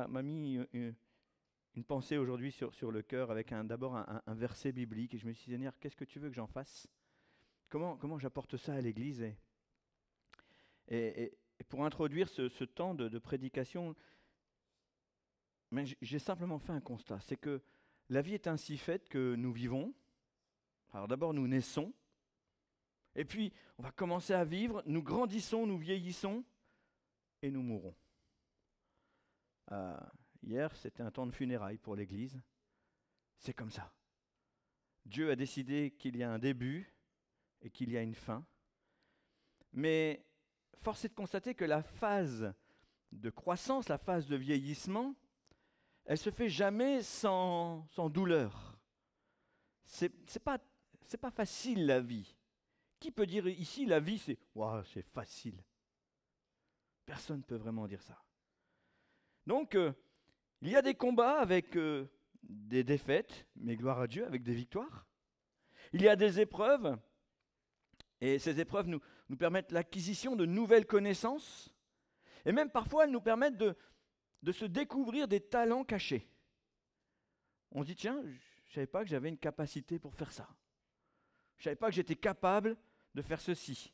m'a mis une pensée aujourd'hui sur le cœur avec d'abord un verset biblique. Et je me suis dit, Seigneur, qu'est-ce que tu veux que j'en fasse? Comment j'apporte ça à l'Église? Et pour introduire ce temps de prédication, mais j'ai simplement fait un constat. C'est que la vie est ainsi faite que nous vivons. Alors d'abord, nous naissons. Et puis, on va commencer à vivre. Nous grandissons, nous vieillissons. Et nous mourrons. Hier, c'était un temps de funérailles pour l'Église. C'est comme ça. Dieu a décidé qu'il y a un début et qu'il y a une fin. Mais force est de constater que la phase de croissance, la phase de vieillissement, elle se fait jamais sans douleur. C'est pas facile la vie. Qui peut dire ici la vie c'est facile? Personne ne peut vraiment dire ça. Donc, il y a des combats avec des défaites, mais gloire à Dieu, avec des victoires. Il y a des épreuves, et ces épreuves nous permettent l'acquisition de nouvelles connaissances, et même parfois elles nous permettent de se découvrir des talents cachés. On se dit, tiens, je ne savais pas que j'avais une capacité pour faire ça. Je ne savais pas que j'étais capable de faire ceci.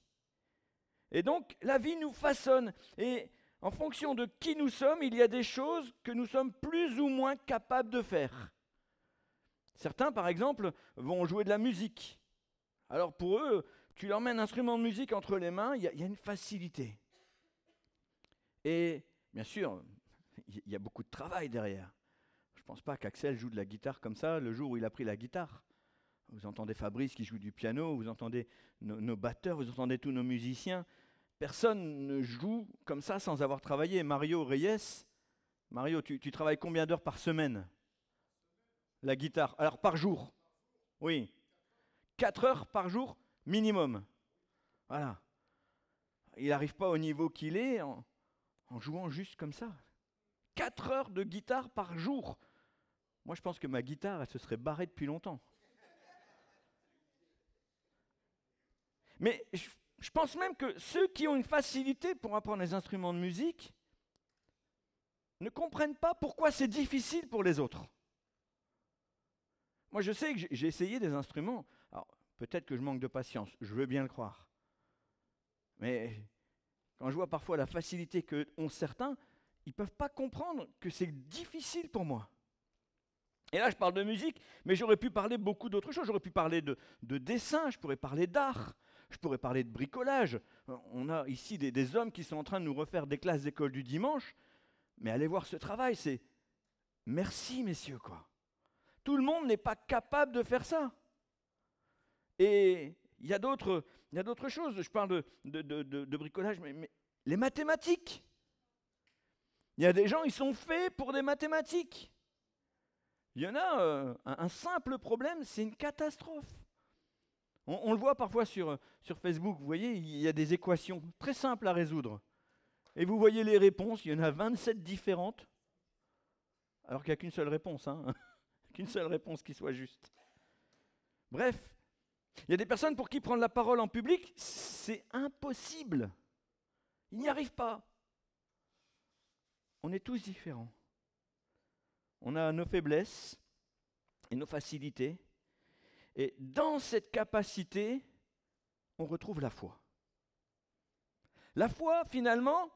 Et donc, la vie nous façonne, et en fonction de qui nous sommes, il y a des choses que nous sommes plus ou moins capables de faire. Certains, par exemple, vont jouer de la musique. Alors pour eux, tu leur mets un instrument de musique entre les mains, il y a une facilité. Et bien sûr, il y a beaucoup de travail derrière. Je ne pense pas qu'Axel joue de la guitare comme ça le jour où il a pris la guitare. Vous entendez Fabrice qui joue du piano, vous entendez nos batteurs, vous entendez tous nos musiciens. Personne ne joue comme ça sans avoir travaillé. Mario Reyes, Mario, tu travailles combien d'heures par semaine? La guitare. Alors par jour? Oui. 4 heures par jour minimum. Voilà. Il n'arrive pas au niveau qu'il est en jouant juste comme ça. 4 heures de guitare par jour. Moi, je pense que ma guitare, elle se serait barrée depuis longtemps. Mais je pense même que ceux qui ont une facilité pour apprendre les instruments de musique ne comprennent pas pourquoi c'est difficile pour les autres. Moi, je sais que j'ai essayé des instruments. Alors, peut-être que je manque de patience, je veux bien le croire. Mais quand je vois parfois la facilité qu'ont certains, ils ne peuvent pas comprendre que c'est difficile pour moi. Et là, je parle de musique, mais j'aurais pu parler beaucoup d'autres choses. J'aurais pu parler de dessin, je pourrais parler d'art, je pourrais parler de bricolage. On a ici des hommes qui sont en train de nous refaire des classes d'école du dimanche. Mais allez voir ce travail, c'est merci, messieurs, quoi. Tout le monde n'est pas capable de faire ça. Et il y a d'autres choses. Je parle de bricolage, mais les mathématiques. Il y a des gens, ils sont faits pour des mathématiques. Il y en a, un simple problème, c'est une catastrophe. On le voit parfois sur Facebook, vous voyez, il y a des équations très simples à résoudre. Et vous voyez les réponses, il y en a 27 différentes, alors qu'il n'y a qu'une seule réponse, qu'une seule réponse qui soit juste. Bref, il y a des personnes pour qui prendre la parole en public, c'est impossible. Ils n'y arrivent pas. On est tous différents. On a nos faiblesses et nos facilités. Et dans cette capacité, on retrouve la foi. La foi, finalement,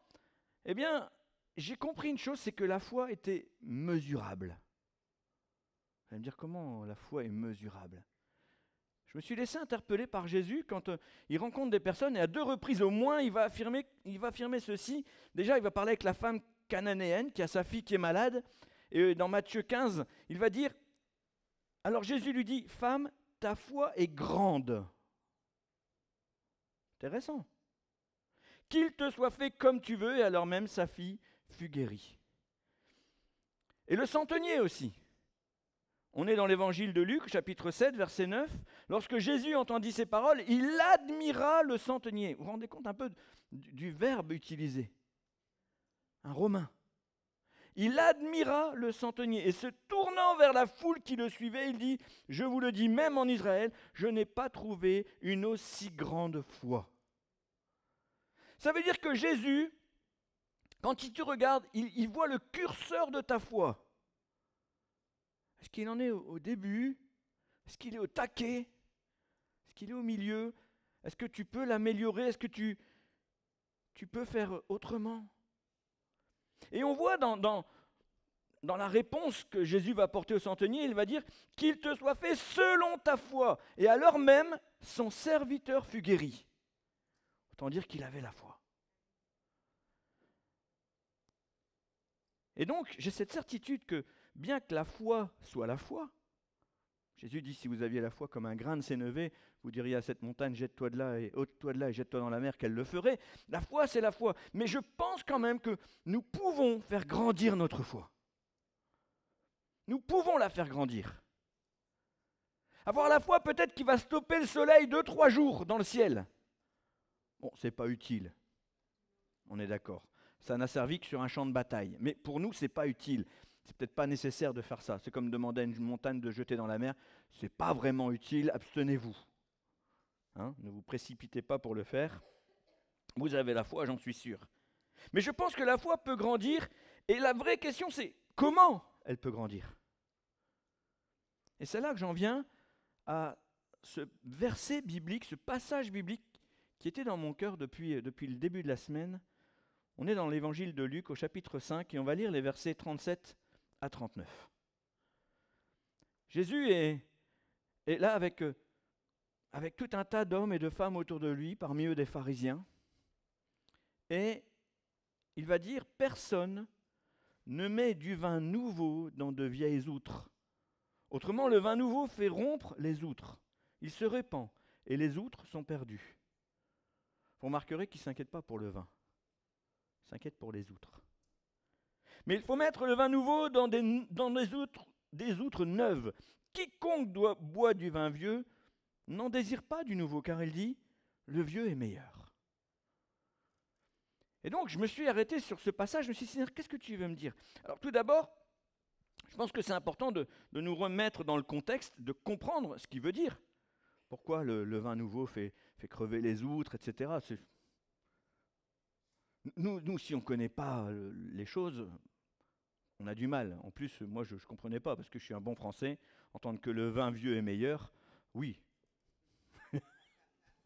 eh bien, j'ai compris une chose, c'est que la foi était mesurable. Vous allez me dire, comment la foi est mesurable? Je me suis laissé interpeller par Jésus quand il rencontre des personnes, et à 2 reprises au moins, il va affirmer ceci. Déjà, il va parler avec la femme cananéenne qui a sa fille qui est malade. Et dans Matthieu 15, il va dire, alors Jésus lui dit, femme, ta foi est grande. Intéressant. Qu'il te soit fait comme tu veux, et alors même sa fille fut guérie. Et le centenier aussi. On est dans l'évangile de Luc, chapitre 7, verset 9. Lorsque Jésus entendit ces paroles, il admira le centenier. Vous vous rendez compte un peu du verbe utilisé? Un Romain. Il admira le centenier et se tournant vers la foule qui le suivait, il dit, je vous le dis, même en Israël, je n'ai pas trouvé une aussi grande foi. Ça veut dire que Jésus, Quand il te regarde, il voit le curseur de ta foi. Est-ce qu'il en est au début? Est-ce qu'il est au taquet? Est-ce qu'il est au milieu? Est-ce que tu peux l'améliorer? Est-ce que tu peux faire autrement? Et on voit dans la réponse que Jésus va apporter au centenier, il va dire « Qu'il te soit fait selon ta foi ». Et à l'heure même, son serviteur fut guéri. Autant dire qu'il avait la foi. Et donc, j'ai cette certitude que, bien que la foi soit la foi, Jésus dit, si vous aviez la foi comme un grain de sénévé, vous diriez à cette montagne, jette-toi de là et ôte-toi de là et jette-toi dans la mer, qu'elle le ferait. La foi, c'est la foi. Mais je pense quand même que nous pouvons faire grandir notre foi. Nous pouvons la faire grandir. Avoir la foi peut-être qui va stopper le soleil 2-3 jours dans le ciel. Bon, c'est pas utile. On est d'accord. Ça n'a servi que sur un champ de bataille. Mais pour nous, c'est pas utile. C'est peut-être pas nécessaire de faire ça. C'est comme demander à une montagne de jeter dans la mer. C'est pas vraiment utile, abstenez-vous. Hein, ne vous précipitez pas pour le faire. Vous avez la foi, j'en suis sûr. Mais je pense que la foi peut grandir. Et la vraie question, c'est comment elle peut grandir? Et c'est là que j'en viens à ce verset biblique, ce passage biblique qui était dans mon cœur depuis le début de la semaine. On est dans l'évangile de Luc au chapitre 5 et on va lire les versets 37 à 39. Jésus est là avec tout un tas d'hommes et de femmes autour de lui, parmi eux des pharisiens. Et il va dire, personne ne met du vin nouveau dans de vieilles outres. Autrement, le vin nouveau fait rompre les outres. Il se répand et les outres sont perdues. Vous remarquerez qu'il ne s'inquiète pas pour le vin. Il s'inquiète pour les outres. Mais il faut mettre le vin nouveau dans des outres neuves. Quiconque boit du vin vieux n'en désire pas du nouveau, car il dit, le vieux est meilleur. Et donc, je me suis arrêté sur ce passage, je me suis dit, Seigneur, qu'est-ce que tu veux me dire? Alors, tout d'abord, je pense que c'est important de nous remettre dans le contexte, de comprendre ce qu'il veut dire. Pourquoi le vin nouveau fait crever les outres, etc. Nous, si on ne connaît pas les choses, on a du mal. En plus, moi, je ne comprenais pas, parce que je suis un bon Français, entendre que le vin vieux est meilleur, oui.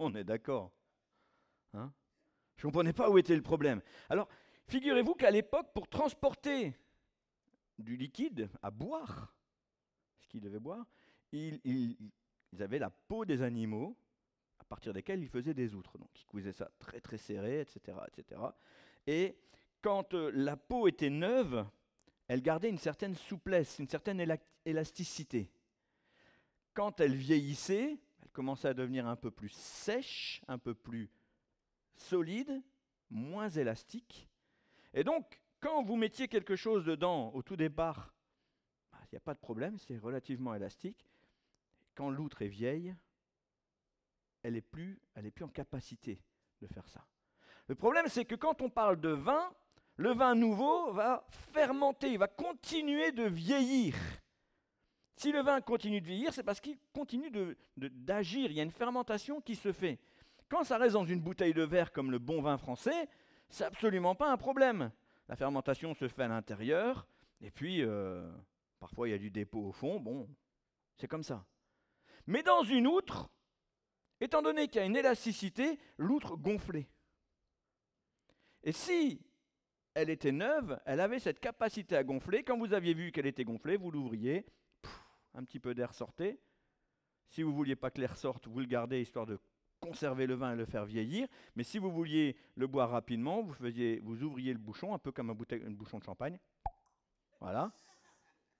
On est d'accord. Hein? Je ne comprenais pas où était le problème. Alors, figurez-vous qu'à l'époque, pour transporter du liquide à boire, ce qu'ils devaient boire, ils avaient la peau des animaux, à partir desquels ils faisaient des outres. Donc, ils cousaient ça très très serré, etc. etc. Et quand la peau était neuve, elle gardait une certaine souplesse, une certaine élasticité. Quand elle vieillissait, elle commençait à devenir un peu plus sèche, un peu plus solide, moins élastique. Et donc, quand vous mettiez quelque chose dedans au tout départ, il n'y a pas de problème, c'est relativement élastique. Quand l'outre est vieille, elle n'est plus en capacité de faire ça. Le problème, c'est que quand on parle de vin, le vin nouveau va fermenter, il va continuer de vieillir. Si le vin continue de vieillir, c'est parce qu'il continue d'agir. Il y a une fermentation qui se fait. Quand ça reste dans une bouteille de verre comme le bon vin français, c'est absolument pas un problème. La fermentation se fait à l'intérieur, et puis parfois il y a du dépôt au fond, bon, c'est comme ça. Mais dans une outre, étant donné qu'il y a une élasticité, l'outre gonflait. Et si elle était neuve, elle avait cette capacité à gonfler. Quand vous aviez vu qu'elle était gonflée, vous l'ouvriez, un petit peu d'air sortait. Si vous ne vouliez pas que l'air sorte, vous le gardez histoire de conserver le vin et le faire vieillir. Mais si vous vouliez le boire rapidement, vous ouvriez le bouchon, un peu comme un bouchon de champagne. Voilà.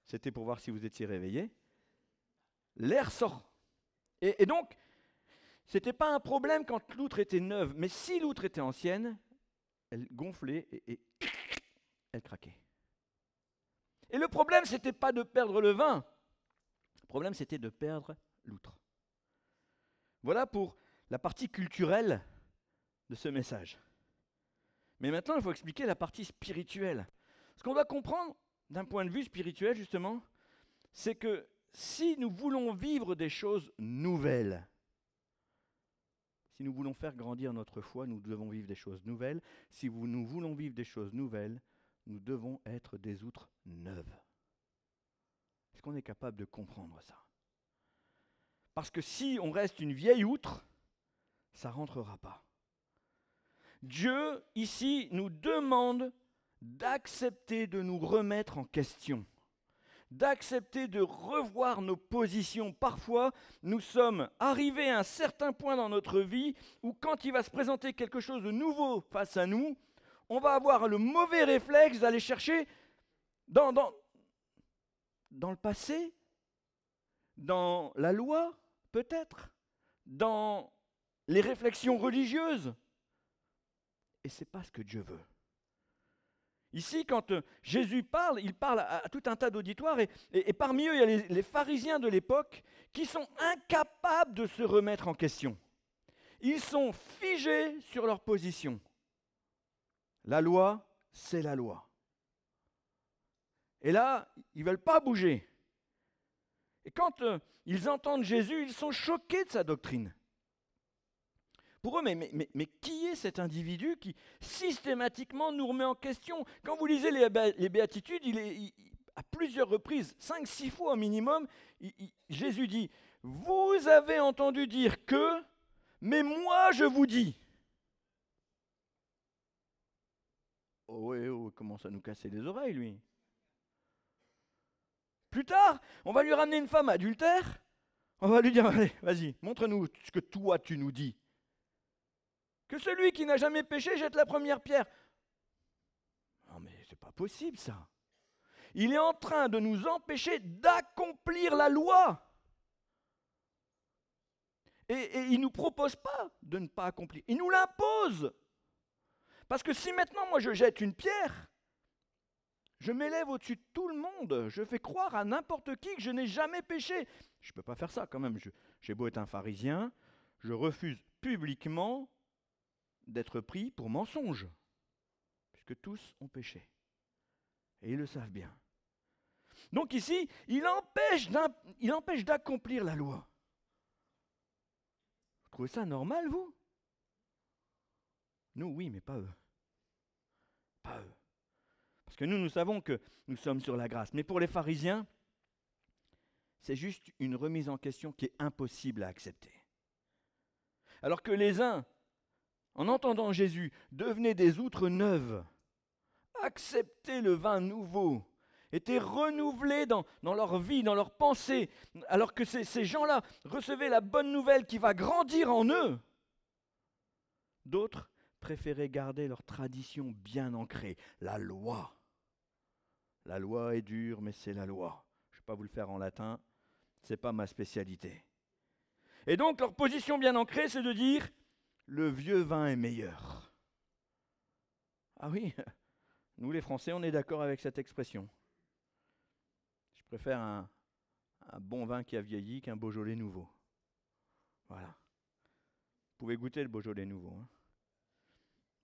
C'était pour voir si vous étiez réveillé. L'air sort. Et donc, ce n'était pas un problème quand l'outre était neuve. Mais si l'outre était ancienne, elle gonflait et elle craquait. Et le problème, ce n'était pas de perdre le vin. Le problème, c'était de perdre l'outre. Voilà pour la partie culturelle de ce message. Mais maintenant, il faut expliquer la partie spirituelle. Ce qu'on doit comprendre d'un point de vue spirituel, justement, c'est que si nous voulons vivre des choses nouvelles, Si nous voulons faire grandir notre foi, nous devons vivre des choses nouvelles. Si nous voulons vivre des choses nouvelles, nous devons être des outres neuves. Est-ce qu'on est capable de comprendre ça? Parce que si on reste une vieille outre, ça ne rentrera pas. Dieu, ici, nous demande d'accepter de nous remettre en question, d'accepter de revoir nos positions. Parfois, nous sommes arrivés à un certain point dans notre vie où quand il va se présenter quelque chose de nouveau face à nous, on va avoir le mauvais réflexe d'aller chercher dans le passé, dans la loi, peut-être, dans les réflexions religieuses. Et ce n'est pas ce que Dieu veut. Ici, quand Jésus parle, il parle à tout un tas d'auditoires et parmi eux, il y a les pharisiens de l'époque qui sont incapables de se remettre en question. Ils sont figés sur leur position. La loi, c'est la loi. Et là, ils ne veulent pas bouger. Et quand ils entendent Jésus, ils sont choqués de sa doctrine. Pour eux, mais qui est cet individu qui systématiquement nous remet en question? Quand vous lisez les béatitudes, à plusieurs reprises, 5-6 fois au minimum, Jésus dit « Vous avez entendu dire que, mais moi je vous dis ». Oh, il commence à nous casser les oreilles, lui. Plus tard, on va lui ramener une femme adultère, on va lui dire « Allez, vas-y, montre-nous ce que toi tu nous dis ». Que celui qui n'a jamais péché jette la première pierre. Non mais c'est pas possible ça. Il est en train de nous empêcher d'accomplir la loi. Et il ne nous propose pas de ne pas accomplir. Il nous l'impose. Parce que si maintenant moi je jette une pierre, je m'élève au-dessus de tout le monde. Je fais croire à n'importe qui que je n'ai jamais péché. Je ne peux pas faire ça quand même. J'ai beau être un pharisien, je refuse publiquement d'être pris pour mensonge, puisque tous ont péché. Et ils le savent bien. Donc ici, il empêche d'accomplir la loi. Vous trouvez ça normal, vous? Nous, oui, mais pas eux. Pas eux. Parce que nous savons que nous sommes sur la grâce. Mais pour les pharisiens, c'est juste une remise en question qui est impossible à accepter. Alors que les uns, en entendant Jésus, devenaient des outres neuves, acceptaient le vin nouveau, étaient renouvelés dans leur vie, dans leurs pensées, alors que ces gens-là recevaient la bonne nouvelle qui va grandir en eux. D'autres préféraient garder leur tradition bien ancrée, la loi. La loi est dure, mais c'est la loi. Je ne vais pas vous le faire en latin, ce n'est pas ma spécialité. Et donc leur position bien ancrée, c'est de dire le vieux vin est meilleur. Ah oui, nous les Français, on est d'accord avec cette expression. Je préfère un bon vin qui a vieilli qu'un Beaujolais nouveau. Voilà. Vous pouvez goûter le Beaujolais nouveau. Hein.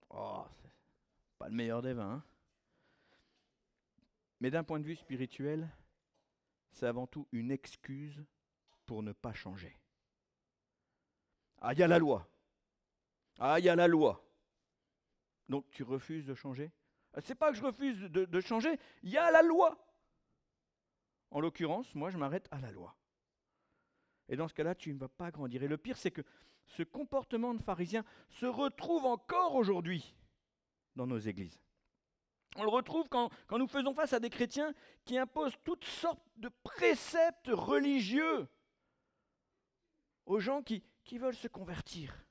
Oh, c'est pas le meilleur des vins. Hein. Mais d'un point de vue spirituel, c'est avant tout une excuse pour ne pas changer. Ah, il y a la loi. Ah, il y a la loi. Donc tu refuses de changer? C'est pas que je refuse de changer, il y a la loi. En l'occurrence, moi je m'arrête à la loi. Et dans ce cas-là, tu ne vas pas grandir. Et le pire, c'est que ce comportement de pharisien se retrouve encore aujourd'hui dans nos églises. On le retrouve quand nous faisons face à des chrétiens qui imposent toutes sortes de préceptes religieux aux gens qui veulent se convertir.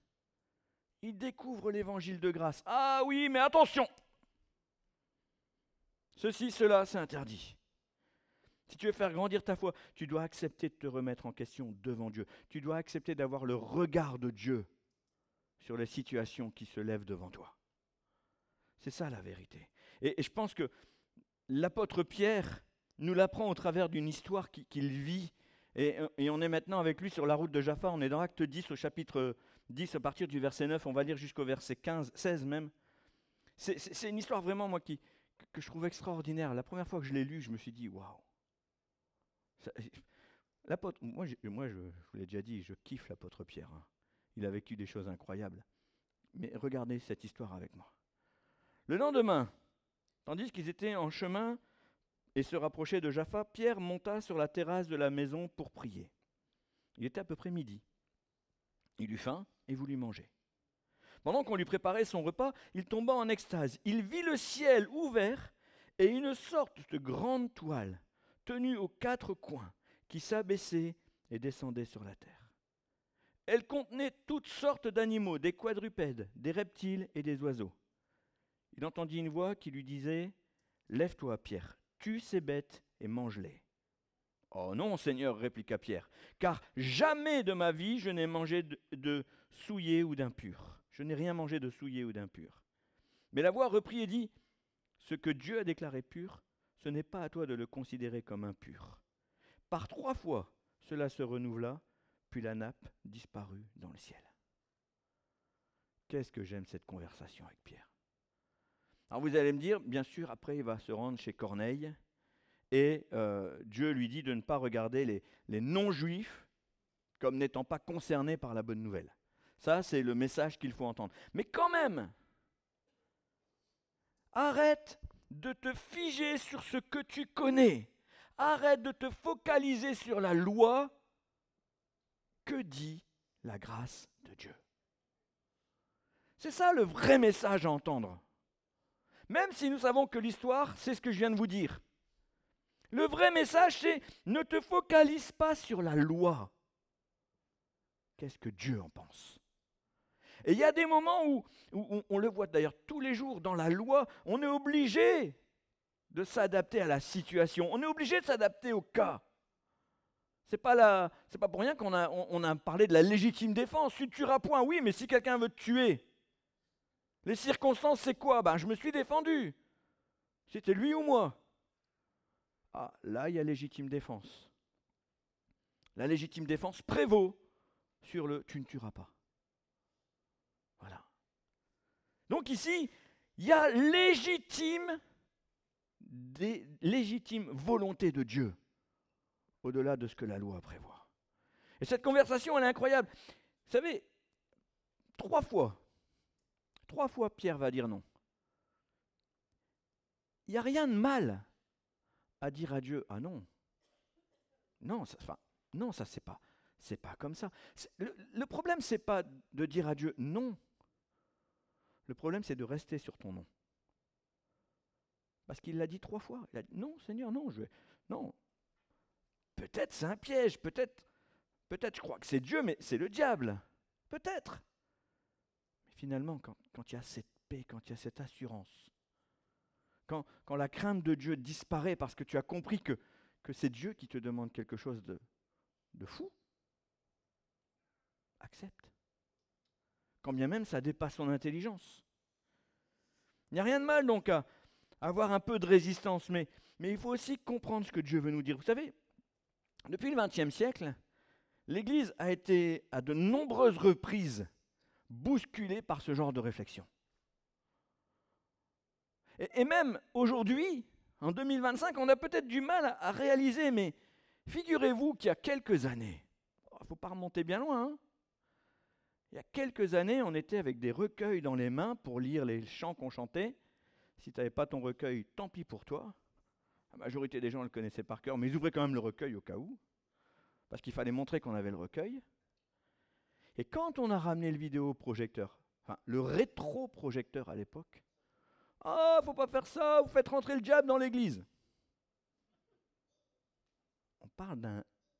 Ils découvrent l'évangile de grâce. Ah oui, mais attention! Ceci, cela, c'est interdit. Si tu veux faire grandir ta foi, tu dois accepter de te remettre en question devant Dieu. Tu dois accepter d'avoir le regard de Dieu sur les situations qui se lèvent devant toi. C'est ça la vérité. Et je pense que l'apôtre Pierre nous l'apprend au travers d'une histoire qu'il vit. Et on est maintenant avec lui sur la route de Jaffa. On est dans Acte 10 au chapitre 10 à partir du verset 9. On va lire jusqu'au verset 16 même. C'est une histoire vraiment, moi, que je trouve extraordinaire. La première fois que je l'ai lu, je me suis dit, waouh. L'apôtre, moi, je vous l'ai déjà dit, je kiffe l'apôtre Pierre. Hein. il a vécu des choses incroyables. Mais regardez cette histoire avec moi. Le lendemain, tandis qu'ils étaient en chemin et se rapprochaient de Jaffa, Pierre monta sur la terrasse de la maison pour prier. Il était à peu près midi. Il eut faim et voulut manger. Pendant qu'on lui préparait son repas, il tomba en extase. Il vit le ciel ouvert et une sorte de grande toile tenue aux quatre coins qui s'abaissait et descendait sur la terre. Elle contenait toutes sortes d'animaux, des quadrupèdes, des reptiles et des oiseaux. Il entendit une voix qui lui disait « Lève-toi, Pierre, tue ces bêtes et mange-les. » « Oh non, Seigneur, répliqua Pierre, car jamais de ma vie je n'ai mangé de souillé ou d'impur. Je n'ai rien mangé de souillé ou d'impur. » Mais la voix reprit et dit « Ce que Dieu a déclaré pur, ce n'est pas à toi de le considérer comme impur. » Par 3 fois, cela se renouvela, puis la nappe disparut dans le ciel. Qu'est-ce que j'aime cette conversation avec Pierre. Alors vous allez me dire, bien sûr, après il va se rendre chez Corneille, et Dieu lui dit de ne pas regarder les non-juifs comme n'étant pas concernés par la bonne nouvelle. Ça, c'est le message qu'il faut entendre. Mais quand même, arrête de te figer sur ce que tu connais. Arrête de te focaliser sur la loi. Que dit la grâce de Dieu? C'est ça le vrai message à entendre. Même si nous savons que l'histoire, c'est ce que je viens de vous dire. Le vrai message, c'est ne te focalise pas sur la loi. Qu'est-ce que Dieu en pense? Et il y a des moments où on le voit d'ailleurs tous les jours dans la loi, on est obligé de s'adapter à la situation. On est obligé de s'adapter au cas. C'est pas pour rien qu'on a parlé de la légitime défense. Tu ne tueras point, oui, mais si quelqu'un veut te tuer, les circonstances, c'est quoi? Je me suis défendu. C'était lui ou moi? Ah, là, il y a légitime défense. La légitime défense prévaut sur le « tu ne tueras pas ». Voilà. Donc ici, il y a légitime volonté de Dieu, au-delà de ce que la loi prévoit. Et cette conversation, elle est incroyable. Vous savez, 3 fois Pierre va dire non. Il n'y a rien de mal à dire à Dieu, ah non, non, ça c'est pas comme ça. Le problème, c'est pas de dire à Dieu non. Le problème, c'est de rester sur ton non. Parce qu'il l'a dit 3 fois. Il a dit non, Seigneur, non, non. Peut-être c'est un piège, peut-être je crois que c'est Dieu, mais c'est le diable. Peut-être. Mais finalement, quand il y a cette paix, quand il y a cette assurance, quand la crainte de Dieu disparaît parce que tu as compris que c'est Dieu qui te demande quelque chose de fou, accepte. Quand bien même ça dépasse son intelligence. Il n'y a rien de mal donc à avoir un peu de résistance, mais il faut aussi comprendre ce que Dieu veut nous dire. Vous savez, depuis le XXe siècle, l'Église a été à de nombreuses reprises bousculée par ce genre de réflexion. Et même aujourd'hui, en 2025, on a peut-être du mal à réaliser, mais figurez-vous qu'il y a quelques années, il ne faut pas remonter bien loin, hein, il y a quelques années, on était avec des recueils dans les mains pour lire les chants qu'on chantait. Si tu n'avais pas ton recueil, tant pis pour toi. La majorité des gens le connaissaient par cœur, mais ils ouvraient quand même le recueil au cas où, parce qu'il fallait montrer qu'on avait le recueil. Et quand on a ramené le vidéoprojecteur, enfin le rétroprojecteur à l'époque, « Ah, faut pas faire ça, vous faites rentrer le diable dans l'église !» On parle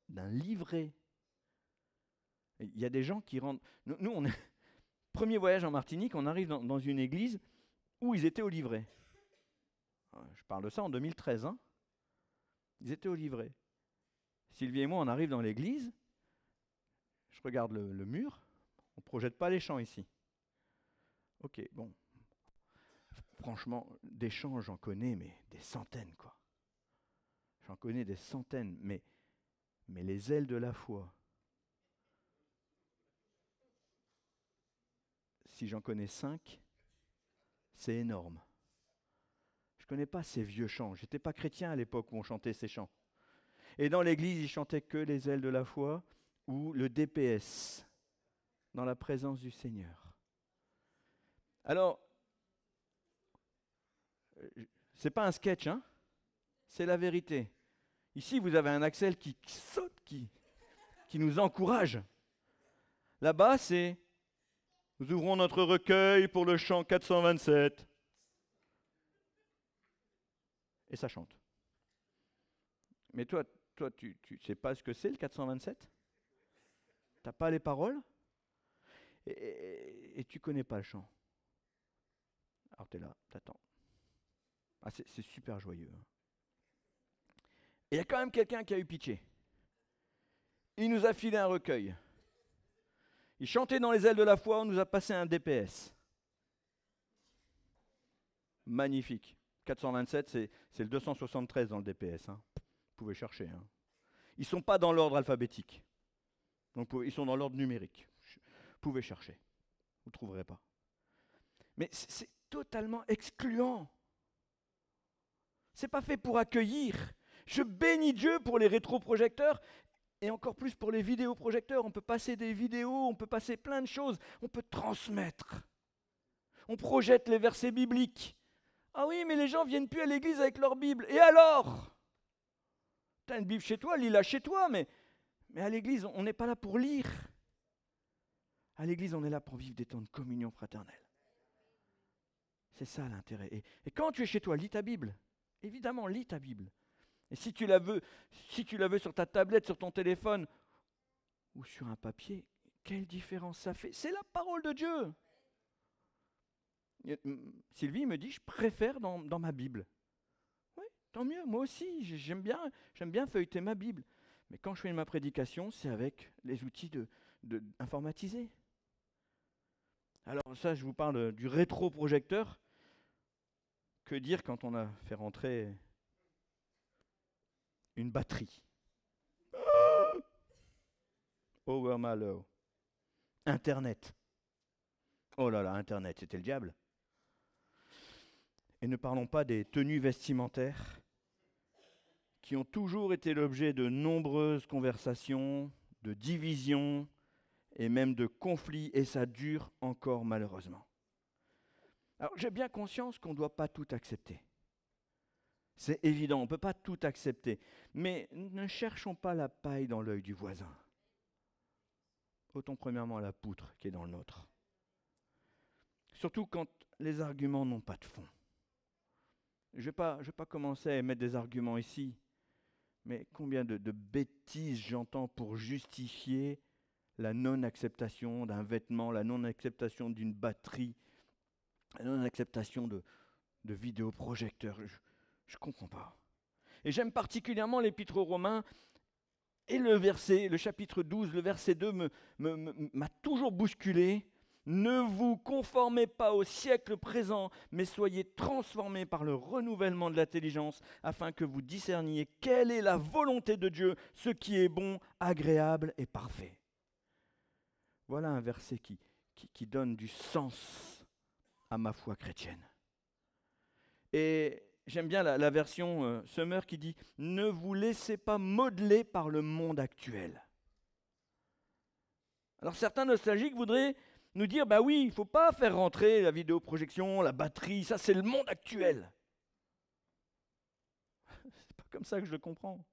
d'un livret. Il y a des gens qui rentrent... Nous, on est... Premier voyage en Martinique, on arrive dans une église où ils étaient au livret. Je parle de ça en 2013. Hein. Ils étaient au livret. Sylvie et moi, on arrive dans l'église. Je regarde le mur. On ne projette pas les chants ici. Ok, bon. Franchement, des chants, j'en connais, mais des centaines, quoi. J'en connais des centaines, mais les ailes de la foi, si j'en connais 5, c'est énorme. Je ne connais pas ces vieux chants. Je n'étais pas chrétien à l'époque où on chantait ces chants. Et dans l'église, ils chantaient que les ailes de la foi ou le DPS. dans la présence du Seigneur. Alors, c'est pas un sketch, hein? C'est la vérité. Ici, vous avez un Axel qui saute, qui nous encourage. Là-bas, c'est « Nous ouvrons notre recueil pour le chant 427. » Et ça chante. Mais toi, tu sais pas ce que c'est le 427? Tu n'as pas les paroles? Et tu connais pas le chant. Alors tu es là, t'attends. Ah, c'est super joyeux. Et il y a quand même quelqu'un qui a eu pitié. Il nous a filé un recueil. Il chantait dans les ailes de la foi, on nous a passé un DPS. Magnifique. 427, c'est le 273 dans le DPS. Hein. Vous pouvez chercher. Hein. Ils ne sont pas dans l'ordre alphabétique. Donc, ils sont dans l'ordre numérique. Vous pouvez chercher. Vous ne trouverez pas. Mais c'est totalement excluant. Ce n'est pas fait pour accueillir. Je bénis Dieu pour les rétroprojecteurs et encore plus pour les vidéoprojecteurs. On peut passer des vidéos, on peut passer plein de choses. On peut transmettre. On projette les versets bibliques. Ah oui, mais les gens ne viennent plus à l'église avec leur Bible. Et alors? Tu as une Bible chez toi, lis-la chez toi, mais à l'église, on n'est pas là pour lire. À l'église, on est là pour vivre des temps de communion fraternelle. C'est ça l'intérêt. Et quand tu es chez toi, lis ta Bible. Évidemment, lis ta Bible. Et si tu la veux sur ta tablette, sur ton téléphone, ou sur un papier, quelle différence ça fait? C'est la parole de Dieu. Sylvie me dit, je préfère dans ma Bible. Oui, tant mieux, moi aussi, j'aime bien feuilleter ma Bible. Mais quand je fais ma prédication, c'est avec les outils informatisés. Alors ça, je vous parle du rétroprojecteur. Que dire quand on a fait rentrer une batterie? Overmalo. Internet. Oh là là, Internet, c'était le diable. Et ne parlons pas des tenues vestimentaires qui ont toujours été l'objet de nombreuses conversations, de divisions et même de conflits, et ça dure encore malheureusement. Alors j'ai bien conscience qu'on ne doit pas tout accepter. C'est évident, on ne peut pas tout accepter. Mais ne cherchons pas la paille dans l'œil du voisin. Ôtons premièrement la poutre qui est dans le nôtre. Surtout quand les arguments n'ont pas de fond. Je ne vais pas commencer à émettre des arguments ici, mais combien de bêtises j'entends pour justifier la non-acceptation d'un vêtement, la non-acceptation d'une batterie, la non-acceptation de vidéoprojecteurs. Je ne comprends pas. Et j'aime particulièrement l'Épître aux Romains et le chapitre 12, le verset 2 m'a toujours bousculé. Ne vous conformez pas au siècle présent, mais soyez transformés par le renouvellement de l'intelligence, afin que vous discerniez quelle est la volonté de Dieu, ce qui est bon, agréable et parfait. Voilà un verset qui donne du sens à ma foi chrétienne. Et j'aime bien la version Summer qui dit « Ne vous laissez pas modeler par le monde actuel ». Alors certains nostalgiques voudraient nous dire, bah oui, il ne faut pas faire rentrer la vidéoprojection, la batterie, ça c'est le monde actuel. C'est pas comme ça que je le comprends.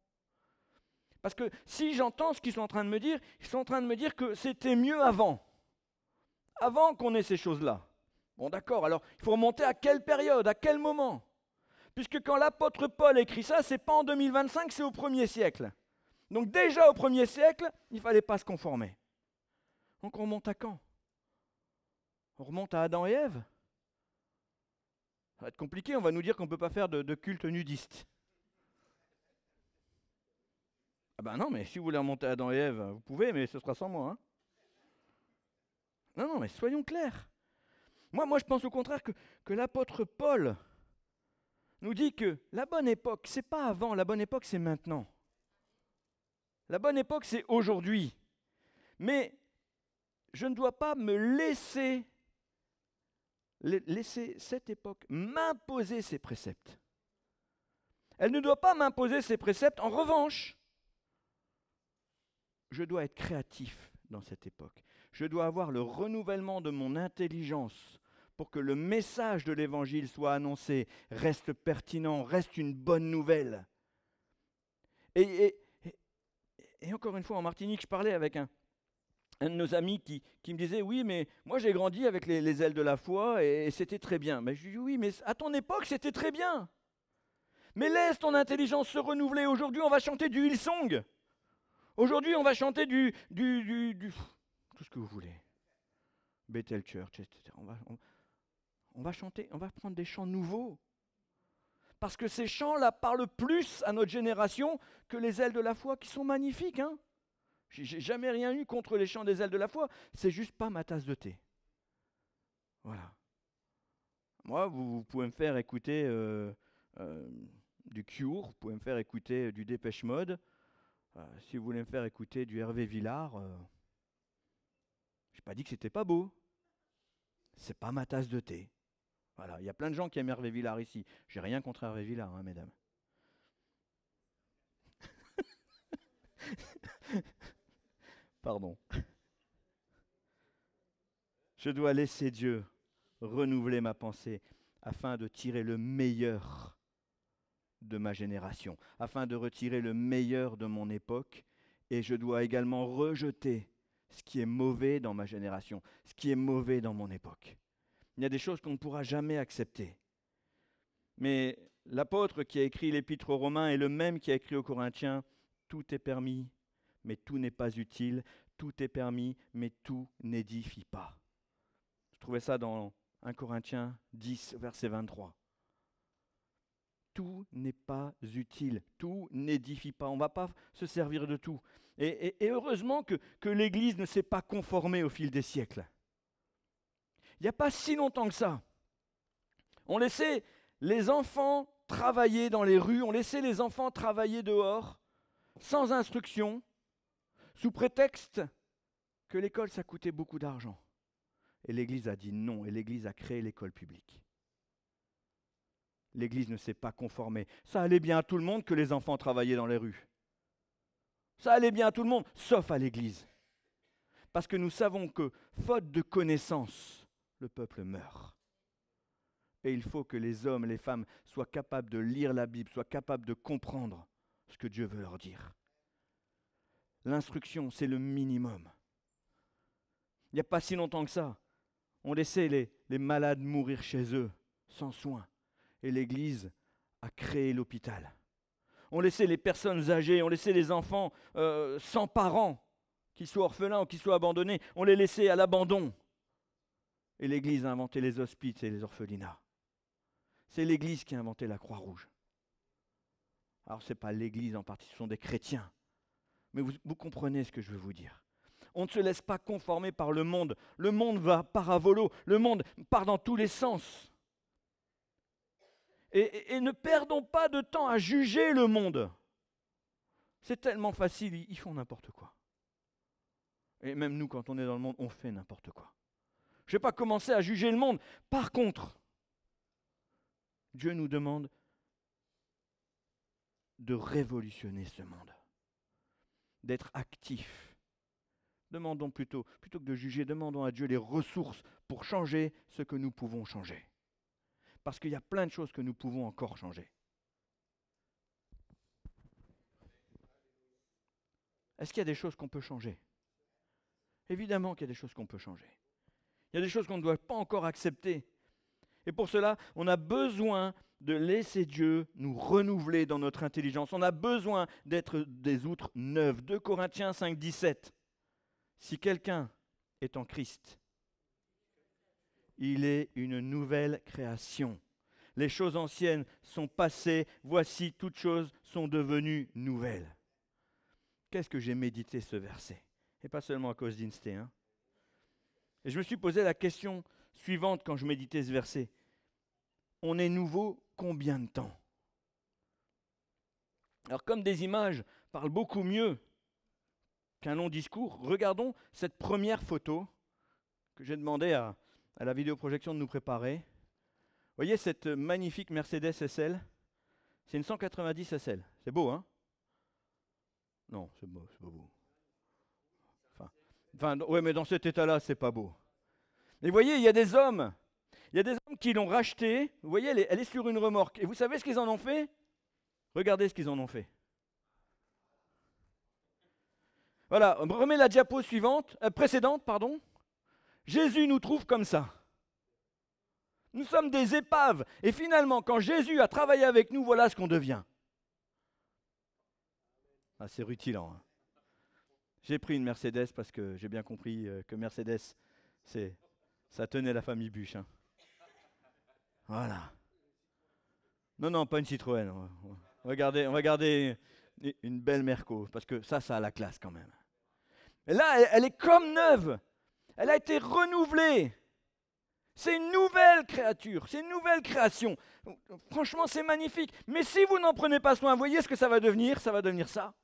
Parce que si j'entends ce qu'ils sont en train de me dire, ils sont en train de me dire que c'était mieux avant qu'on ait ces choses-là. Bon d'accord, alors il faut remonter à quelle période, à quel moment? Puisque quand l'apôtre Paul écrit ça, c'est pas en 2025, c'est au 1er siècle. Donc déjà au 1er siècle, il ne fallait pas se conformer. Donc on remonte à quand? On remonte à Adam et Ève? Ça va être compliqué, on va nous dire qu'on ne peut pas faire de culte nudiste. Ah ben non, mais si vous voulez remonter à Adam et Ève, vous pouvez, mais ce sera sans moi. Hein. Non, mais soyons clairs. Moi je pense au contraire que l'apôtre Paul nous dit que la bonne époque, c'est pas avant, la bonne époque, c'est maintenant. La bonne époque, c'est aujourd'hui. Mais je ne dois pas me laisser cette époque m'imposer ses préceptes. Elle ne doit pas m'imposer ses préceptes. En revanche, je dois être créatif dans cette époque. Je dois avoir le renouvellement de mon intelligence pour que le message de l'Évangile soit annoncé, reste pertinent, reste une bonne nouvelle. Et encore une fois, en Martinique, je parlais avec un de nos amis qui me disait, oui, mais moi j'ai grandi avec les ailes de la foi et c'était très bien. Mais je lui dis, oui, mais à ton époque, c'était très bien. Mais laisse ton intelligence se renouveler. Aujourd'hui, on va chanter du Hillsong. Aujourd'hui, on va chanter du tout ce que vous voulez. Bethel Church, etc. On va chanter, on va prendre des chants nouveaux. Parce que ces chants-là parlent plus à notre génération que les ailes de la foi qui sont magnifiques. Hein. J'ai jamais rien eu contre les chants des ailes de la foi. C'est juste pas ma tasse de thé. Voilà. Moi, vous pouvez me faire écouter du Cure, vous pouvez me faire écouter du Dépêche Mode. Si vous voulez me faire écouter du Hervé Villard, je n'ai pas dit que c'était pas beau. C'est pas ma tasse de thé. Voilà, il y a plein de gens qui aiment Hervé Villard ici. J'ai rien contre Hervé Villard, hein, mesdames. Pardon. Je dois laisser Dieu renouveler ma pensée afin de tirer le meilleur de ma génération, afin de retirer le meilleur de mon époque, et je dois également rejeter ce qui est mauvais dans ma génération, ce qui est mauvais dans mon époque. Il y a des choses qu'on ne pourra jamais accepter. Mais l'apôtre qui a écrit l'épître aux Romains est le même qui a écrit aux Corinthiens, tout est permis, mais tout n'est pas utile, tout est permis, mais tout n'édifie pas. Je trouvais ça dans 1 Corinthiens 10, verset 23. Tout n'est pas utile, tout n'édifie pas. On ne va pas se servir de tout. Et heureusement que l'Église ne s'est pas conformée au fil des siècles. Il n'y a pas si longtemps que ça. On laissait les enfants travailler dans les rues, on laissait les enfants travailler dehors, sans instruction, sous prétexte que l'école, ça coûtait beaucoup d'argent. Et l'Église a dit non, et l'Église a créé l'école publique. L'Église ne s'est pas conformée. Ça allait bien à tout le monde que les enfants travaillaient dans les rues. Ça allait bien à tout le monde, sauf à l'Église. Parce que nous savons que, faute de connaissance, le peuple meurt. Et il faut que les hommes et les femmes soient capables de lire la Bible, soient capables de comprendre ce que Dieu veut leur dire. L'instruction, c'est le minimum. Il n'y a pas si longtemps que ça, on laissait les malades mourir chez eux, sans soins. Et l'Église a créé l'hôpital. On laissait les personnes âgées, on laissait les enfants sans parents, qu'ils soient orphelins ou qu'ils soient abandonnés, on les laissait à l'abandon. Et l'Église a inventé les hospices et les orphelinats. C'est l'Église qui a inventé la Croix-Rouge. Alors ce n'est pas l'Église en partie, ce sont des chrétiens. Mais vous comprenez ce que je veux vous dire. On ne se laisse pas conformer par le monde. Le monde va par à volo, le monde part dans tous les sens. Et ne perdons pas de temps à juger le monde. C'est tellement facile, ils font n'importe quoi. Et même nous, quand on est dans le monde, on fait n'importe quoi. Je ne vais pas commencer à juger le monde. Par contre, Dieu nous demande de révolutionner ce monde, d'être actifs. Demandons plutôt que de juger, demandons à Dieu les ressources pour changer ce que nous pouvons changer. Parce qu'il y a plein de choses que nous pouvons encore changer. Est-ce qu'il y a des choses qu'on peut changer? Évidemment qu'il y a des choses qu'on peut changer. Il y a des choses qu'on ne doit pas encore accepter. Et pour cela, on a besoin de laisser Dieu nous renouveler dans notre intelligence. On a besoin d'être des outres neuves. 2 Corinthiens 5, 17. Si quelqu'un est en Christ, il est une nouvelle création. Les choses anciennes sont passées, voici toutes choses sont devenues nouvelles. Qu'est-ce que j'ai médité ce verset? Et pas seulement à cause d'Instée. Et je me suis posé la question suivante quand je méditais ce verset. On est nouveau combien de temps? Alors comme des images parlent beaucoup mieux qu'un long discours, regardons cette première photo que j'ai demandé à la vidéoprojection de nous préparer. Vous voyez cette magnifique Mercedes SL? C'est une 190 SL. C'est beau, hein? Non, c'est beau, c'est pas beau. Enfin, Enfin, ouais, mais dans cet état-là, c'est pas beau. Et vous voyez, il y a des hommes qui l'ont racheté. Vous voyez, elle est sur une remorque. Et vous savez ce qu'ils en ont fait? Regardez ce qu'ils en ont fait. Voilà, on remet la diapo précédente, pardon. Jésus nous trouve comme ça. Nous sommes des épaves. Et finalement, quand Jésus a travaillé avec nous, voilà ce qu'on devient. Ah, c'est rutilant. Hein. J'ai pris une Mercedes parce que j'ai bien compris que Mercedes, ça tenait la famille Buche. Hein. Voilà. Non, non, pas une Citroën. On va garder une belle Merco, parce que ça a la classe quand même. Et là, elle est comme neuve. Elle a été renouvelée. C'est une nouvelle créature, c'est une nouvelle création. Franchement, c'est magnifique. Mais si vous n'en prenez pas soin, vous voyez ce que ça va devenir? Ça va devenir ça.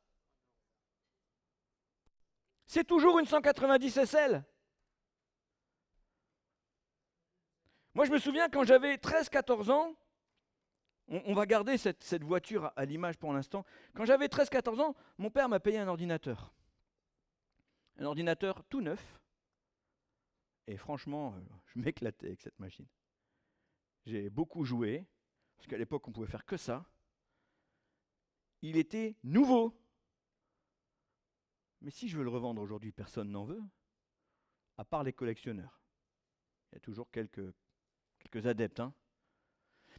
C'est toujours une 190 SL. Moi, je me souviens quand j'avais 13-14 ans, on va garder cette voiture à l'image pour l'instant. Quand j'avais 13-14 ans, mon père m'a payé un ordinateur. Un ordinateur tout neuf. Et franchement, je m'éclatais avec cette machine. J'ai beaucoup joué, parce qu'à l'époque, on pouvait faire que ça. Il était nouveau. Mais si je veux le revendre aujourd'hui, personne n'en veut, à part les collectionneurs. Il y a toujours quelques adeptes. Hein.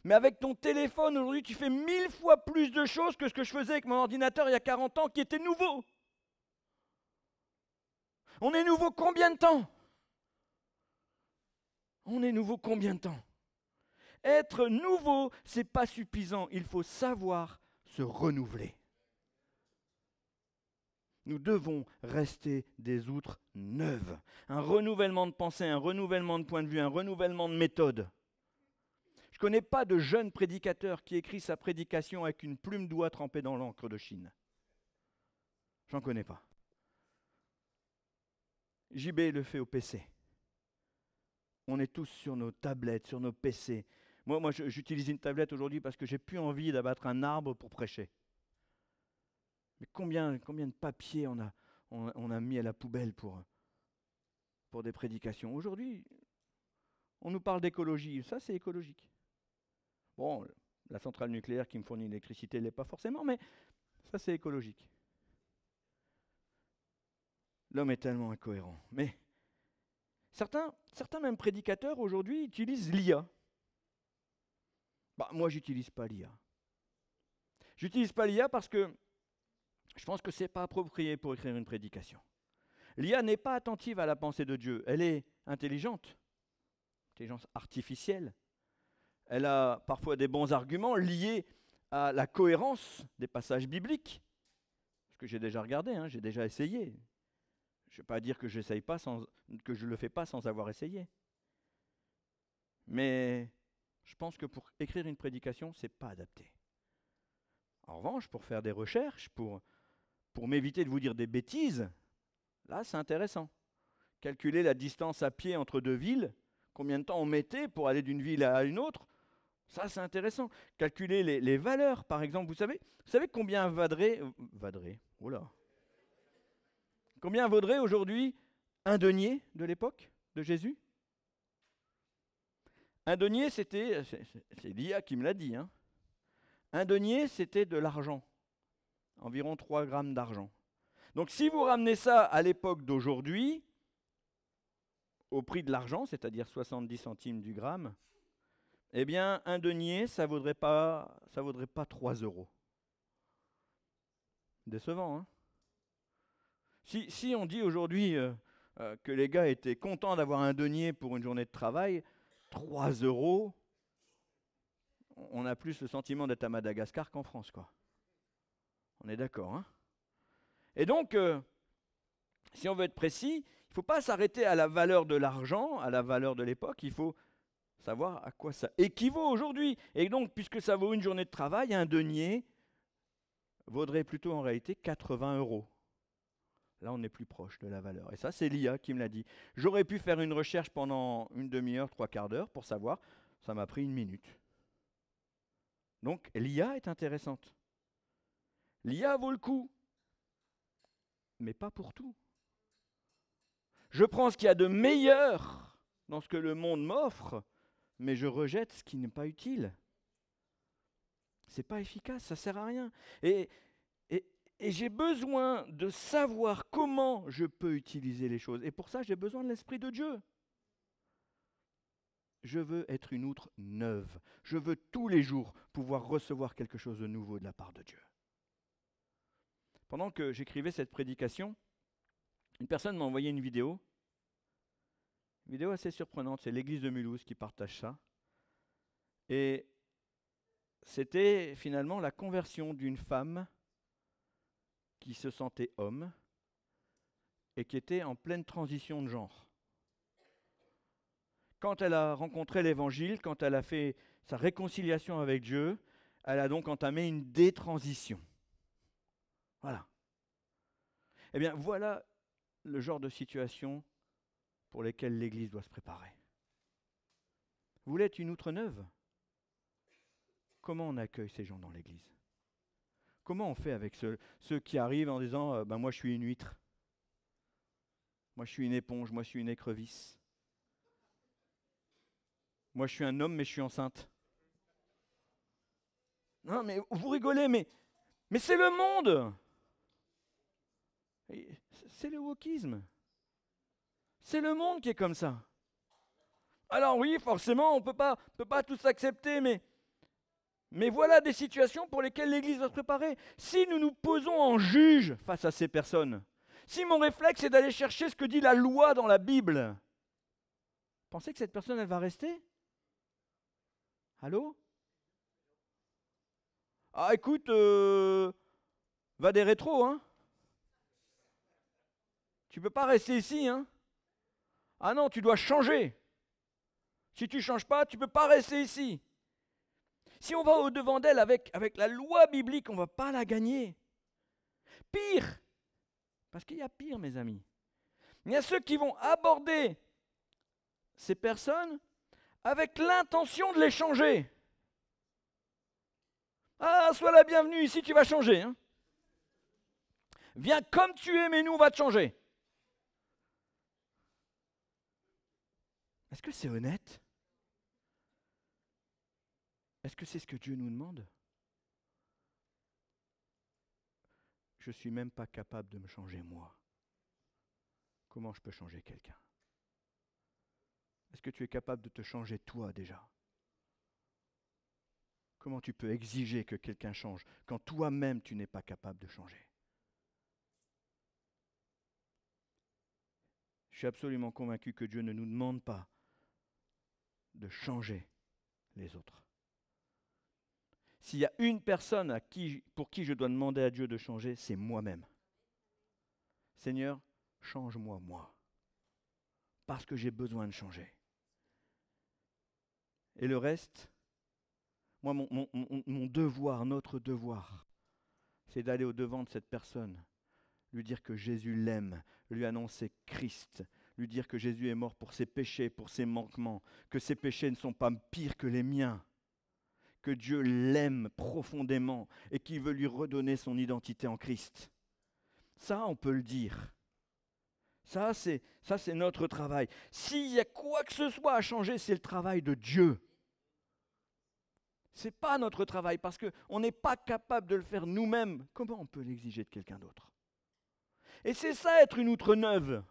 Mais avec ton téléphone, aujourd'hui, tu fais 1000 fois plus de choses que ce que je faisais avec mon ordinateur il y a 40 ans, qui était nouveau. On est nouveau combien de temps? On est nouveau combien de temps? Être nouveau, c'est pas suffisant. Il faut savoir se renouveler. Nous devons rester des outres neuves. Un renouvellement de pensée, un renouvellement de point de vue, un renouvellement de méthode. Je ne connais pas de jeune prédicateur qui écrit sa prédication avec une plume d'oie trempée dans l'encre de Chine. J'en connais pas. JB le fait au PC. On est tous sur nos tablettes, sur nos PC. Moi j'utilise une tablette aujourd'hui parce que j'ai plus envie d'abattre un arbre pour prêcher. Mais combien de papier on a mis à la poubelle pour des prédications. Aujourd'hui, on nous parle d'écologie. Ça, c'est écologique. Bon, la centrale nucléaire qui me fournit l'électricité ne l'est pas forcément, mais ça, c'est écologique. L'homme est tellement incohérent. Mais certains même prédicateurs aujourd'hui utilisent l'IA. Moi, j'utilise pas l'IA. J'utilise pas l'IA parce que je pense que ce n'est pas approprié pour écrire une prédication. L'IA n'est pas attentive à la pensée de Dieu. Elle est intelligente, intelligence artificielle. Elle a parfois des bons arguments liés à la cohérence des passages bibliques. Ce que j'ai déjà regardé, hein, j'ai déjà essayé. Je ne vais pas dire que je ne le fais pas sans avoir essayé. Mais je pense que pour écrire une prédication, ce n'est pas adapté. En revanche, pour faire des recherches, pour m'éviter de vous dire des bêtises, là, c'est intéressant. Calculer la distance à pied entre deux villes, combien de temps on mettait pour aller d'une ville à une autre, ça, c'est intéressant. Calculer les valeurs, par exemple. Vous savez combien vaudrait aujourd'hui un denier de l'époque de Jésus? Un denier, c'est l'IA qui me l'a dit. Hein. Un denier, c'était de l'argent. Environ 3 grammes d'argent. Donc si vous ramenez ça à l'époque d'aujourd'hui, au prix de l'argent, c'est-à-dire 70 centimes du gramme, eh bien, un denier, ça vaudrait pas 3 €. Décevant, hein? Si on dit aujourd'hui que les gars étaient contents d'avoir un denier pour une journée de travail, 3 €, on a plus le sentiment d'être à Madagascar qu'en France, quoi. On est d'accord, hein? Et donc, si on veut être précis, il ne faut pas s'arrêter à la valeur de l'argent, à la valeur de l'époque, il faut savoir à quoi ça équivaut aujourd'hui. Et donc, puisque ça vaut une journée de travail, un denier vaudrait plutôt en réalité 80 €. Là, on est plus proche de la valeur. Et ça, c'est l'IA qui me l'a dit. J'aurais pu faire une recherche pendant une demi-heure, 3/4 d'heure pour savoir. Ça m'a pris 1 minute. Donc, l'IA est intéressante. L'IA vaut le coup. Mais pas pour tout. Je prends ce qu'il y a de meilleur dans ce que le monde m'offre, mais je rejette ce qui n'est pas utile. C'est pas efficace, ça sert à rien. Et, et, et j'ai besoin de savoir comment je peux utiliser les choses. Et pour ça, j'ai besoin de l'Esprit de Dieu. Je veux être une outre neuve. Je veux tous les jours pouvoir recevoir quelque chose de nouveau de la part de Dieu. Pendant que j'écrivais cette prédication, une personne m'a envoyé une vidéo assez surprenante. C'est l'église de Mulhouse qui partage ça. Et c'était finalement la conversion d'une femme qui se sentait homme et qui était en pleine transition de genre. Quand elle a rencontré l'Évangile, quand elle a fait sa réconciliation avec Dieu, elle a donc entamé une détransition. Voilà. Eh bien, voilà le genre de situation pour lesquelles l'Église doit se préparer. Vous voulez être une outre neuve ? Comment on accueille ces gens dans l'Église ? Comment on fait avec ceux qui arrivent en disant moi je suis une huître, moi je suis une éponge, moi je suis une écrevisse, moi je suis un homme mais je suis enceinte. Non mais vous rigolez, mais c'est le monde. C'est le wokisme. C'est le monde qui est comme ça. Alors oui, forcément, on peut pas tous accepter, mais voilà des situations pour lesquelles l'Église va se préparer. Si nous nous posons en juge face à ces personnes, si mon réflexe est d'aller chercher ce que dit la loi dans la Bible, pensez que cette personne, elle va rester ? Allô ? Ah écoute, va des rétros, hein ? Tu peux pas rester ici, hein ? Ah non, tu dois changer. Si tu ne changes pas, tu ne peux pas rester ici. Si on va au-devant d'elle avec la loi biblique, on ne va pas la gagner. Pire, parce qu'il y a pire, mes amis. Il y a ceux qui vont aborder ces personnes avec l'intention de les changer. Ah, sois la bienvenue, ici tu vas changer. Hein. Viens comme tu es, mais nous on va te changer. Est-ce que c'est honnête ? Est-ce que c'est ce que Dieu nous demande ? Je ne suis même pas capable de me changer moi. Comment je peux changer quelqu'un ? Est-ce que tu es capable de te changer toi déjà ? Comment tu peux exiger que quelqu'un change quand toi-même tu n'es pas capable de changer ? Je suis absolument convaincu que Dieu ne nous demande pas de changer les autres. S'il y a une personne pour qui je dois demander à Dieu de changer, c'est moi-même. Seigneur, change-moi moi, parce que j'ai besoin de changer. Et le reste, moi, mon devoir, notre devoir, c'est d'aller au-devant de cette personne, lui dire que Jésus l'aime, lui annoncer Christ, lui dire que Jésus est mort pour ses péchés, pour ses manquements, que ses péchés ne sont pas pires que les miens, que Dieu l'aime profondément et qu'il veut lui redonner son identité en Christ. Ça, on peut le dire. Ça, c'est notre travail. S'il y a quoi que ce soit à changer, c'est le travail de Dieu. Ce n'est pas notre travail parce qu'on n'est pas capable de le faire nous-mêmes. Comment on peut l'exiger de quelqu'un d'autre ? Et c'est ça être une outre neuve.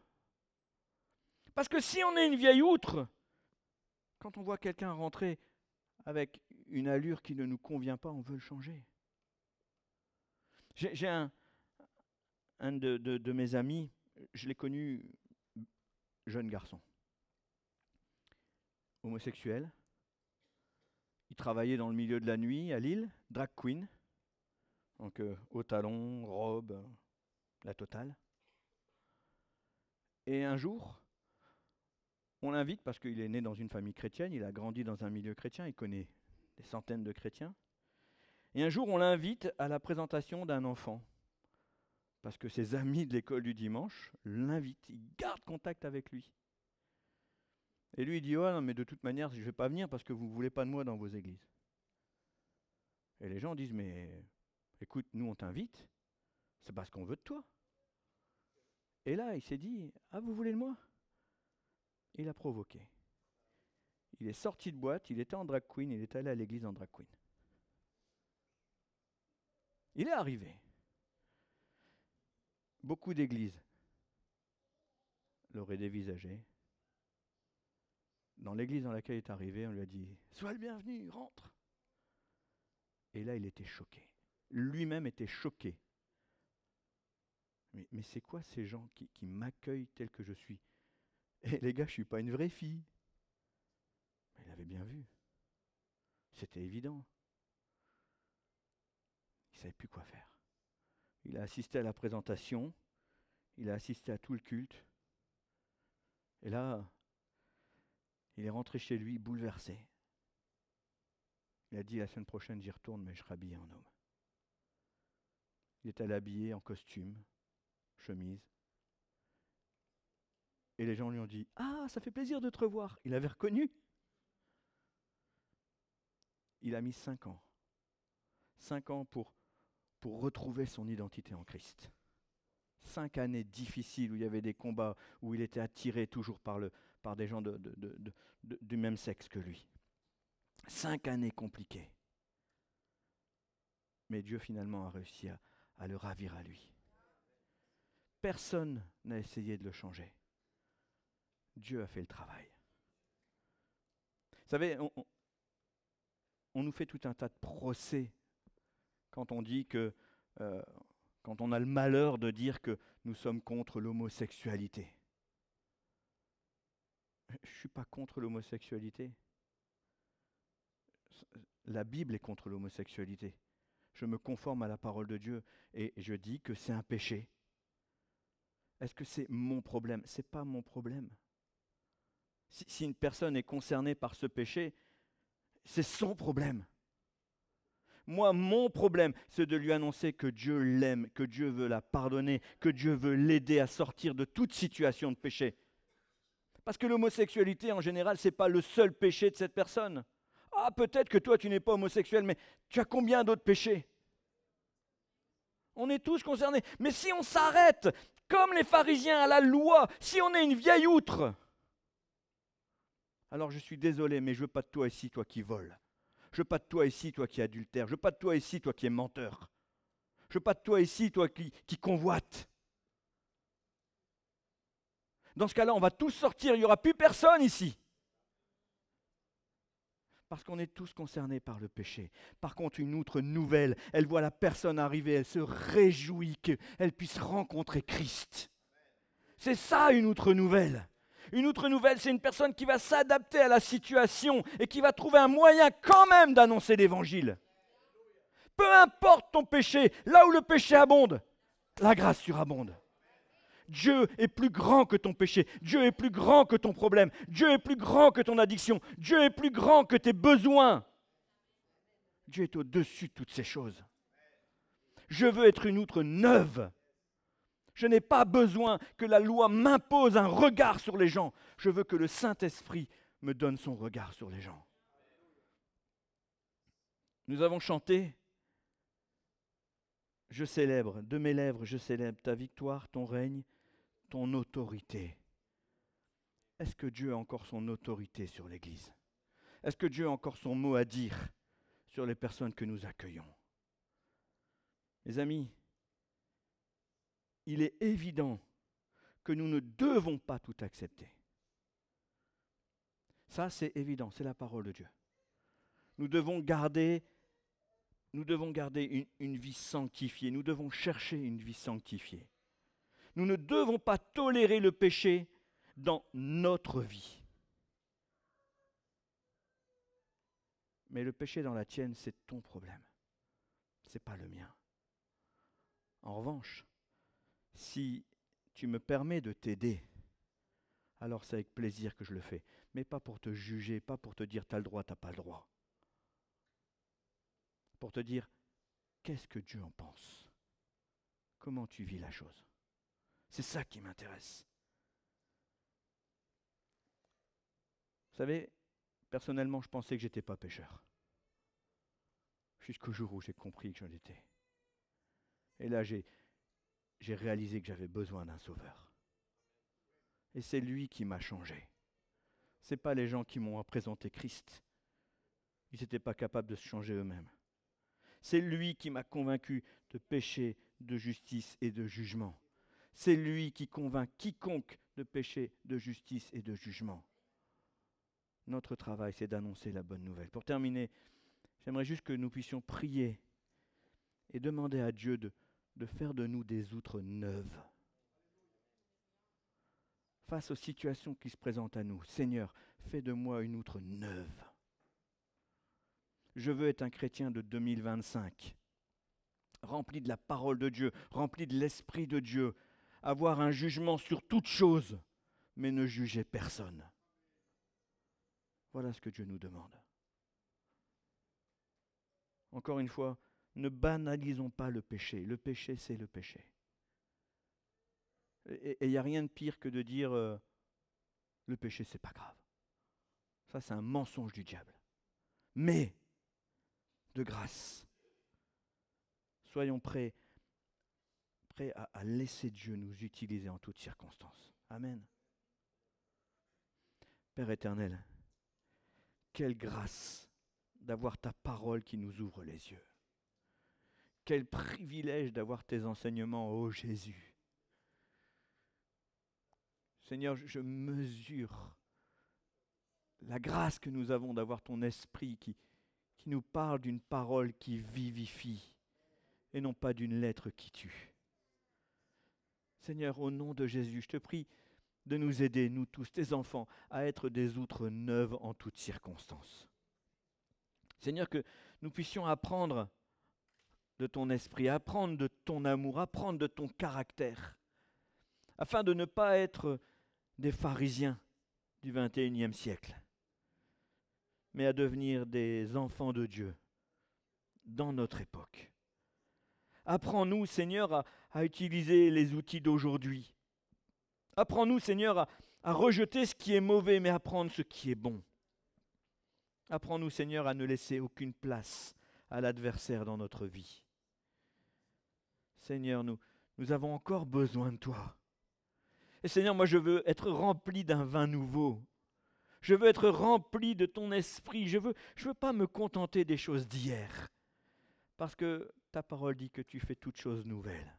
Parce que si on est une vieille outre, quand on voit quelqu'un rentrer avec une allure qui ne nous convient pas, on veut le changer. J'ai un de mes amis, je l'ai connu jeune garçon, homosexuel. Il travaillait dans le milieu de la nuit à Lille, drag queen, donc haut talon, robe, la totale. Et un jour, on l'invite, parce qu'il est né dans une famille chrétienne, il a grandi dans un milieu chrétien, il connaît des centaines de chrétiens. Et un jour, on l'invite à la présentation d'un enfant, parce que ses amis de l'école du dimanche l'invitent, ils gardent contact avec lui. Et lui, il dit « Oh non, mais de toute manière, je ne vais pas venir parce que vous ne voulez pas de moi dans vos églises. » Et les gens disent « Mais écoute, nous on t'invite, c'est parce qu'on veut de toi. » Et là, il s'est dit « Ah, vous voulez de moi ? Il a provoqué. Il est sorti de boîte, il était en drag queen, il est allé à l'église en drag queen. Il est arrivé. Beaucoup d'églises l'auraient dévisagé. Dans l'église dans laquelle il est arrivé, on lui a dit « Sois le bienvenu, rentre !» Et là, il était choqué. Lui-même était choqué. Mais c'est quoi ces gens qui m'accueillent tel que je suis? Et les gars, je ne suis pas une vraie fille. Mais il avait bien vu. C'était évident. Il ne savait plus quoi faire. Il a assisté à la présentation, il a assisté à tout le culte. Et là, il est rentré chez lui bouleversé. Il a dit la semaine prochaine, j'y retourne, mais je serai habillé en homme. Il est allé habillé en costume, chemise. Et les gens lui ont dit « Ah, ça fait plaisir de te revoir !» Il avait reconnu. Il a mis 5 ans. 5 ans pour retrouver son identité en Christ. 5 années difficiles où il y avait des combats, où il était attiré toujours par des gens du même sexe que lui. 5 années compliquées. Mais Dieu finalement a réussi à le ravir à lui. Personne n'a essayé de le changer. Dieu a fait le travail. Vous savez, on nous fait tout un tas de procès quand on dit que, quand on a le malheur de dire que nous sommes contre l'homosexualité. Je ne suis pas contre l'homosexualité. La Bible est contre l'homosexualité. Je me conforme à la parole de Dieu et je dis que c'est un péché. Est-ce que c'est mon problème? Ce n'est pas mon problème. Si une personne est concernée par ce péché, c'est son problème. Moi, mon problème, c'est de lui annoncer que Dieu l'aime, que Dieu veut la pardonner, que Dieu veut l'aider à sortir de toute situation de péché. Parce que l'homosexualité, en général, ce n'est pas le seul péché de cette personne. Ah, peut-être que toi, tu n'es pas homosexuel, mais tu as combien d'autres péchés? On est tous concernés. Mais si on s'arrête, comme les pharisiens à la loi, si on est une vieille outre, alors je suis désolé, mais je ne veux pas de toi ici, toi qui voles. Je veux pas de toi ici, toi qui adultère. Je veux pas de toi ici, toi qui es menteur. Je veux pas de toi ici, toi qui convoite. Dans ce cas-là, on va tous sortir, il n'y aura plus personne ici. Parce qu'on est tous concernés par le péché. Par contre, une outre nouvelle, elle voit la personne arriver, elle se réjouit qu'elle puisse rencontrer Christ. C'est ça une outre nouvelle. Une outre nouvelle, c'est une personne qui va s'adapter à la situation et qui va trouver un moyen quand même d'annoncer l'évangile. Peu importe ton péché, là où le péché abonde, la grâce surabonde. Dieu est plus grand que ton péché. Dieu est plus grand que ton problème. Dieu est plus grand que ton addiction. Dieu est plus grand que tes besoins. Dieu est au-dessus de toutes ces choses. Je veux être une outre neuve. Je n'ai pas besoin que la loi m'impose un regard sur les gens. Je veux que le Saint-Esprit me donne son regard sur les gens. Nous avons chanté « Je célèbre, de mes lèvres je célèbre ta victoire, ton règne, ton autorité. » Est-ce que Dieu a encore son autorité sur l'Église? Est-ce que Dieu a encore son mot à dire sur les personnes que nous accueillons? Mes amis, il est évident que nous ne devons pas tout accepter. Ça, c'est évident, c'est la parole de Dieu. Nous devons garder une vie sanctifiée, nous devons chercher une vie sanctifiée. Nous ne devons pas tolérer le péché dans notre vie. Mais le péché dans la tienne, c'est ton problème, ce n'est pas le mien. En revanche, si tu me permets de t'aider, alors c'est avec plaisir que je le fais. Mais pas pour te juger, pas pour te dire tu as le droit, tu n'as pas le droit. Pour te dire, qu'est-ce que Dieu en pense? Comment tu vis la chose? C'est ça qui m'intéresse. Vous savez, personnellement, je pensais que je n'étais pas pécheur. Jusqu'au jour où j'ai compris que je l'étais. Et là, j'ai réalisé que j'avais besoin d'un sauveur. Et c'est lui qui m'a changé. Ce n'est pas les gens qui m'ont présenté Christ. Ils n'étaient pas capables de se changer eux-mêmes. C'est lui qui m'a convaincu de péché, de justice et de jugement. C'est lui qui convainc quiconque de péché, de justice et de jugement. Notre travail, c'est d'annoncer la bonne nouvelle. Pour terminer, j'aimerais juste que nous puissions prier et demander à Dieu de faire de nous des outres neuves. Face aux situations qui se présentent à nous, Seigneur, fais de moi une outre neuve. Je veux être un chrétien de 2025, rempli de la parole de Dieu, rempli de l'Esprit de Dieu, avoir un jugement sur toute chose, mais ne juger personne. Voilà ce que Dieu nous demande. Encore une fois, ne banalisons pas le péché. Le péché, c'est le péché. Et il n'y a rien de pire que de dire le péché, c'est pas grave. Ça, c'est un mensonge du diable. Mais, de grâce, soyons prêts à laisser Dieu nous utiliser en toutes circonstances. Amen. Père éternel, quelle grâce d'avoir ta parole qui nous ouvre les yeux. Quel privilège d'avoir tes enseignements, ô Jésus. Seigneur, je mesure la grâce que nous avons d'avoir ton esprit qui nous parle d'une parole qui vivifie et non pas d'une lettre qui tue. Seigneur, au nom de Jésus, je te prie de nous aider, nous tous, tes enfants, à être des outres neuves en toutes circonstances. Seigneur, que nous puissions apprendre de ton esprit, apprendre de ton amour, apprendre de ton caractère, afin de ne pas être des pharisiens du XXIe siècle, mais à devenir des enfants de Dieu dans notre époque. Apprends-nous, Seigneur, à utiliser les outils d'aujourd'hui. Apprends-nous, Seigneur, à rejeter ce qui est mauvais, mais à prendre ce qui est bon. Apprends-nous, Seigneur, à ne laisser aucune place à l'adversaire dans notre vie. Seigneur, nous avons encore besoin de toi. Et Seigneur, moi je veux être rempli d'un vin nouveau. Je veux être rempli de ton esprit. Je veux pas me contenter des choses d'hier. Parce que ta parole dit que tu fais toutes choses nouvelles.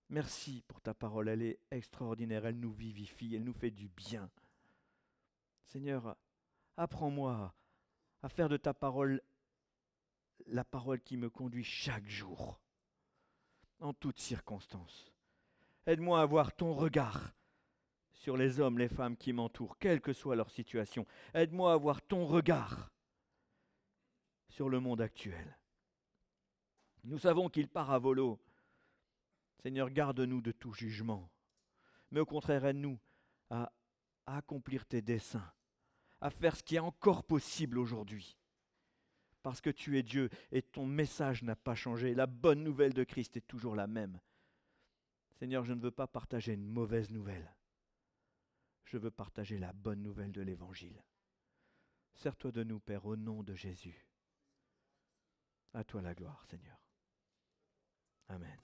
Merci pour ta parole, elle est extraordinaire, elle nous vivifie, elle nous fait du bien. Seigneur, apprends-moi à faire de ta parole la parole qui me conduit chaque jour, en toutes circonstances. Aide-moi à avoir ton regard sur les hommes, les femmes qui m'entourent, quelle que soit leur situation. Aide-moi à avoir ton regard sur le monde actuel. Nous savons qu'il part à volo. Seigneur, garde-nous de tout jugement. Mais au contraire, aide-nous à accomplir tes desseins, à faire ce qui est encore possible aujourd'hui. Parce que tu es Dieu et ton message n'a pas changé. La bonne nouvelle de Christ est toujours la même. Seigneur, je ne veux pas partager une mauvaise nouvelle. Je veux partager la bonne nouvelle de l'Évangile. Sers-toi de nous, Père, au nom de Jésus. À toi la gloire, Seigneur. Amen.